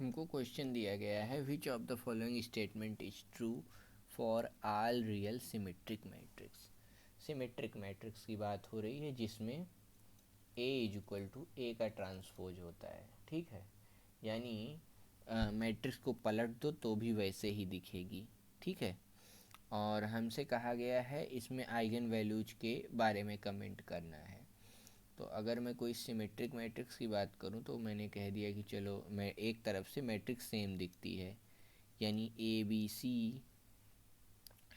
हमको क्वेश्चन दिया गया है which of the following statement is true for all real symmetric matrix. Symmetric matrix की बात हो रही है जिसमें ए इज इक्वल टू ए का ट्रांसपोज होता है, ठीक है। यानी मैट्रिक्स को पलट दो तो भी वैसे ही दिखेगी, ठीक है। और हमसे कहा गया है इसमें आइगन वैल्यूज के बारे में कमेंट करना है। तो अगर मैं कोई सिमेट्रिक मैट्रिक्स की बात करूं तो मैंने कह दिया कि चलो मैं एक तरफ से मैट्रिक्स सेम दिखती है, यानी ए बी सी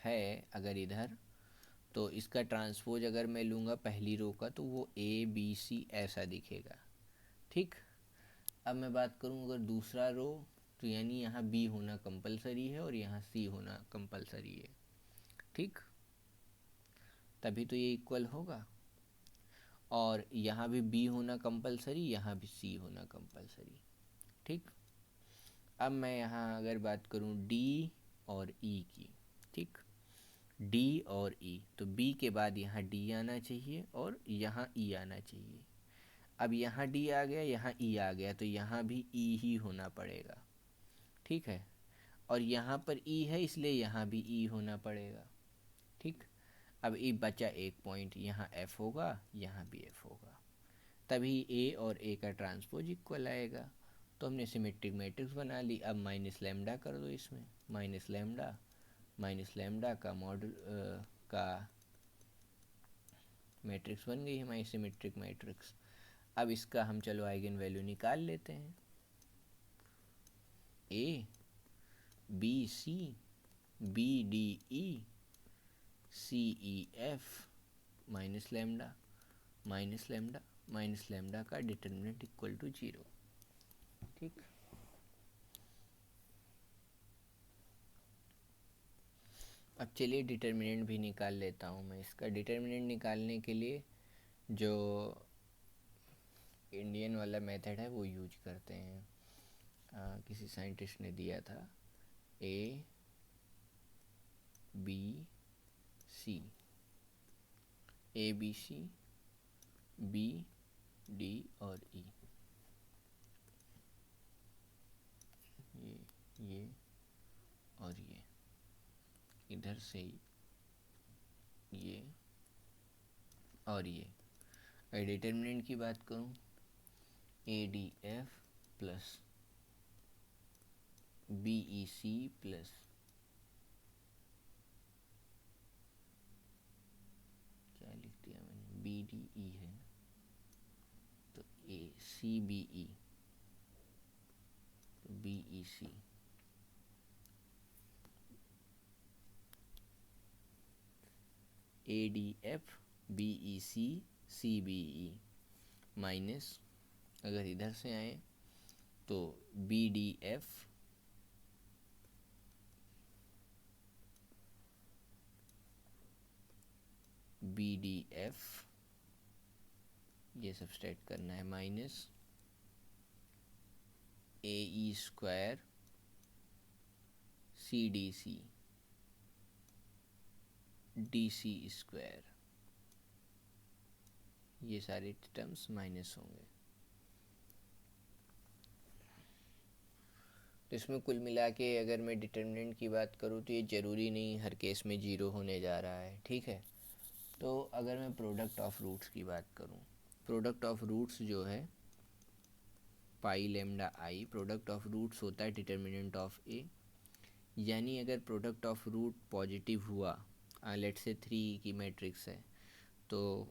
है अगर इधर, तो इसका ट्रांसपोज अगर मैं लूँगा पहली रो का तो वो ए बी सी ऐसा दिखेगा, ठीक। अब मैं बात करूँ अगर दूसरा रो, तो यानी यहाँ बी होना कंपलसरी है और यहाँ सी होना कंपलसरी है, ठीक। तभी तो ये इक्वल होगा। और यहाँ भी बी होना कंपलसरी, यहाँ भी सी होना कंपलसरी, ठीक। अब मैं यहाँ अगर बात करूँ डी और ई की, ठीक, डी और ई, तो बी के बाद यहाँ डी आना चाहिए और यहाँ ई आना चाहिए। अब यहाँ डी आ गया, यहाँ ई आ गया, तो यहाँ भी ई ही होना पड़ेगा, ठीक है। और यहाँ पर ई है इसलिए यहाँ भी ई होना पड़ेगा, ठीक। अब ई बचा एक पॉइंट, यहाँ एफ होगा, यहाँ भी एफ होगा, तभी ए और ए का ट्रांसपोज इक्वल आएगा। तो हमने सिमेट्रिक मैट्रिक्स बना ली। अब माइनस लैम्डा कर दो इसमें, माइनस लैम्डा का मॉडल का मैट्रिक्स बन गई हमारी सिमेट्रिक मैट्रिक्स। अब इसका हम चलो आइगन वैल्यू निकाल लेते हैं। A B C B D E C E F minus lambda minus lambda minus lambda का डिटर्मिनेंट इक्वल टू 0, ठीक। अब चलिए डिटर्मिनेंट भी निकाल लेता हूँ मैं। इसका डिटर्मिनेंट निकालने के लिए जो इंडियन वाला मेथड है वो यूज करते हैं। किसी साइंटिस्ट ने दिया था A B C, A B C B D और ई, ये और ये, इधर से ये और ये। अगर डिटर्मिनेंट की बात करूँ, A D F plus B E C plus क्या लिख दिया मैंने, बी डी ई है तो ए सी बी ई, तो B E C, A D F B E C C B E minus, अगर इधर से आए तो B D F B D F, ये सब्सट्रैक्ट करना है, minus A E square C D C D C square, ये सारे टर्म्स माइनस होंगे। तो इसमें कुल मिला के अगर मैं डिटर्मिनेंट की बात करूँ तो ये ज़रूरी नहीं हर केस में 0 होने जा रहा है, ठीक है। तो अगर मैं प्रोडक्ट ऑफ रूट्स की बात करूँ, प्रोडक्ट ऑफ रूट्स जो है pi lambda I, product of roots होता है डिटर्मिनेंट ऑफ ए। यानी अगर प्रोडक्ट ऑफ रूट पॉजिटिव हुआ, लेट से 3 की मैट्रिक्स है, तो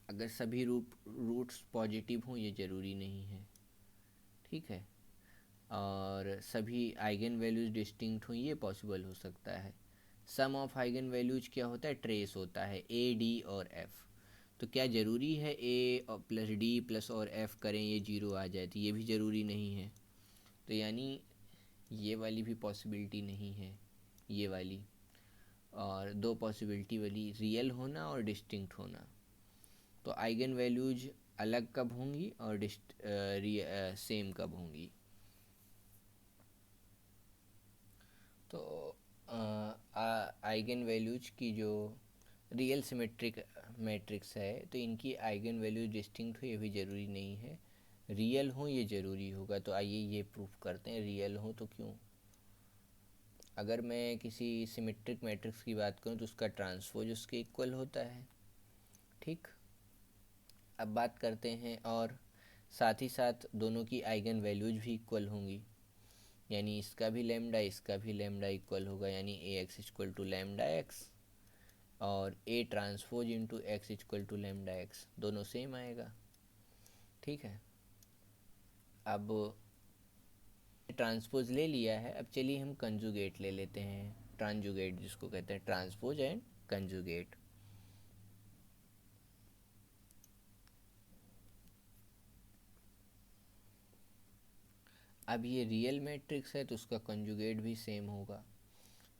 अगर सभी रूट्स पॉजिटिव हों ये ज़रूरी नहीं है, ठीक है। और सभी आइगन वैल्यूज़ डिस्टिंक्ट हों ये पॉसिबल हो सकता है। सम ऑफ आइगन वैल्यूज क्या होता है, ट्रेस होता है, ए डी और एफ। तो क्या ज़रूरी है ए प्लस डी प्लस और एफ करें ये 0 आ जाए, तो ये भी ज़रूरी नहीं है। तो यानी ये वाली भी पॉसिबिलिटी नहीं है, ये वाली। और दो पॉसिबिलिटी वाली रियल होना और डिस्टिंक्ट होना। तो आइगन वैल्यूज अलग कब होंगी और सेम कब होंगी। तो आइगन वैल्यूज की जो रियल सिमेट्रिक मैट्रिक्स है तो इनकी आइगन वैल्यूज डिस्टिंक्ट हो ये भी ज़रूरी नहीं है। रियल हो ये ज़रूरी होगा, तो आइए ये प्रूफ करते हैं। रियल हो तो क्यों? अगर मैं किसी सिमेट्रिक मैट्रिक्स की बात करूं तो उसका ट्रांसपोज उसके इक्वल होता है। ठीक, अब बात करते हैं, और साथ ही साथ दोनों की आइगन वैल्यूज भी इक्वल होंगी, यानी इसका भी लेमडा इसका भी लेमडा इक्वल होगा, यानी A X equal to lambda X और A transpose into X equal to lambda X, दोनों सेम आएगा। ठीक है, अब ट्रांसपोज ले लिया है, अब चलिए हम कंजुगेट ले लेते हैं, ट्रांजुगेट जिसको कहते हैं, ट्रांसपोज एंड कंजुगेट। अब ये रियल मैट्रिक्स है तो उसका कंजुगेट भी सेम होगा,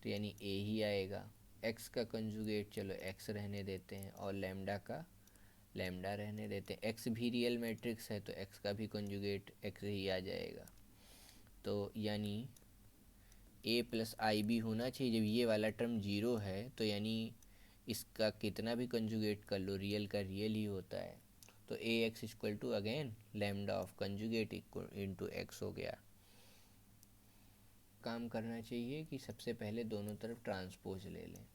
तो यानी ए ही आएगा। एक्स का कंजुगेट चलो एक्स रहने देते हैं और लेमडा का लेमडा रहने देते हैं। एक्स भी रियल मैट्रिक्स है तो एक्स का भी कंजुगेट एक्स ही आ जाएगा, तो यानी ए प्लस आई भी होना चाहिए। जब ये वाला टर्म जीरो है तो यानी इसका कितना भी कंजुगेट कर लो रियल का रियल ही होता है, तो A X equal to again lambda of conjugate equal into X हो गया। काम करना चाहिए कि सबसे पहले दोनों तरफ ट्रांसपोज ले लें।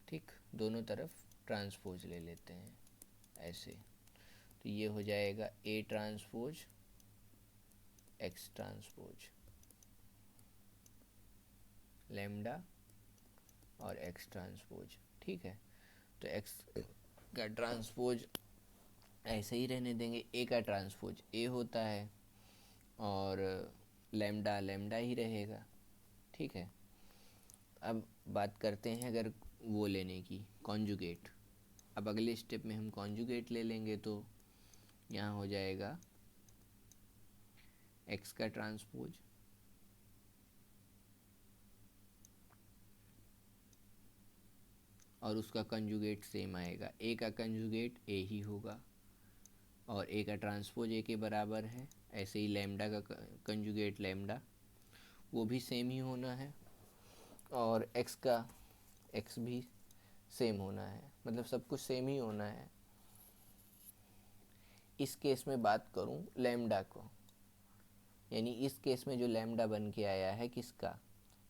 ठीक, दोनों तरफ ट्रांसपोज ले लेते हैं ऐसे, तो ये हो जाएगा A transpose x transpose lambda और एक्स ट्रांसपोज। ठीक है, तो एक्स का ट्रांसपोज ऐसे ही रहने देंगे, ए का ट्रांसपोज ए होता है और लेमडा लेमडा ही रहेगा। ठीक है, अब बात करते हैं अगर वो लेने की कॉन्जुगेट। अब अगले स्टेप में हम कॉन्जुगेट ले लेंगे, तो यहाँ हो जाएगा एक्स का ट्रांसपोज और उसका कंजुगेट सेम आएगा, ए का कंजुगेट ए ही होगा और ए का ट्रांसपोज ए के बराबर है। ऐसे ही लेमडा का कंजुगेट लेमडा वो भी सेम ही होना है और एक्स का एक्स भी सेम होना है, मतलब सब कुछ सेम ही होना है। इस केस में बात करूं लेमडा को, यानी इस केस में जो लेमडा बन के आया है किसका,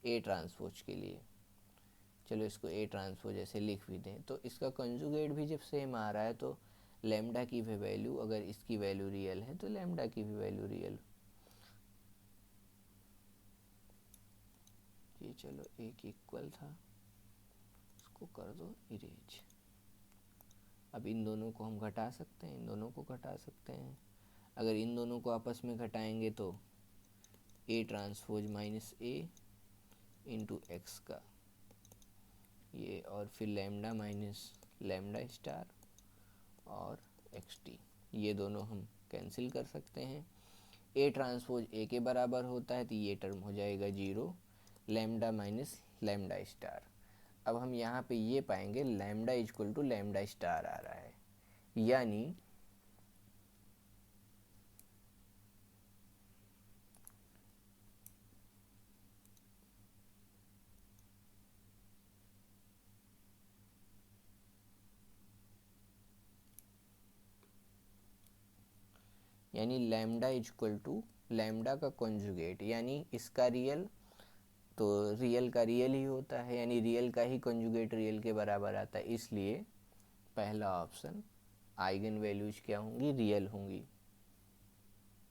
ए ट्रांसपोज के लिए, चलो इसको ए ट्रांसपोज ऐसे लिख भी दें, तो इसका कंजुगेट भी जब सेम आ रहा है तो लेमडा की भी वैल्यू, अगर इसकी वैल्यू रियल है तो लेमडा की भी वैल्यू रियल। ये चलो एक इक्वल था, इसको कर दो इरेज। अब इन दोनों को हम घटा सकते हैं, इन दोनों को घटा सकते हैं। अगर इन दोनों को आपस में घटाएंगे तो A transpose minus A into x का ये, और फिर लेमडा माइनस लेमडा स्टार और एक्स टी, ये दोनों हम कैंसिल कर सकते हैं। ए ट्रांसपोज ए के बराबर होता है तो ये टर्म हो जाएगा zero, lambda minus lambda star. अब हम यहाँ पे ये पाएंगे lambda equal to lambda star आ रहा है, यानी लेमडा इक्वल टू लेमडा का कॉन्जुगेट, यानी इसका रियल तो रियल का रियल ही होता है, यानी रियल का ही कॉन्जुगेट रियल के बराबर आता है, इसलिए पहला ऑप्शन आइगन वैल्यूज क्या होंगी, रियल होंगी।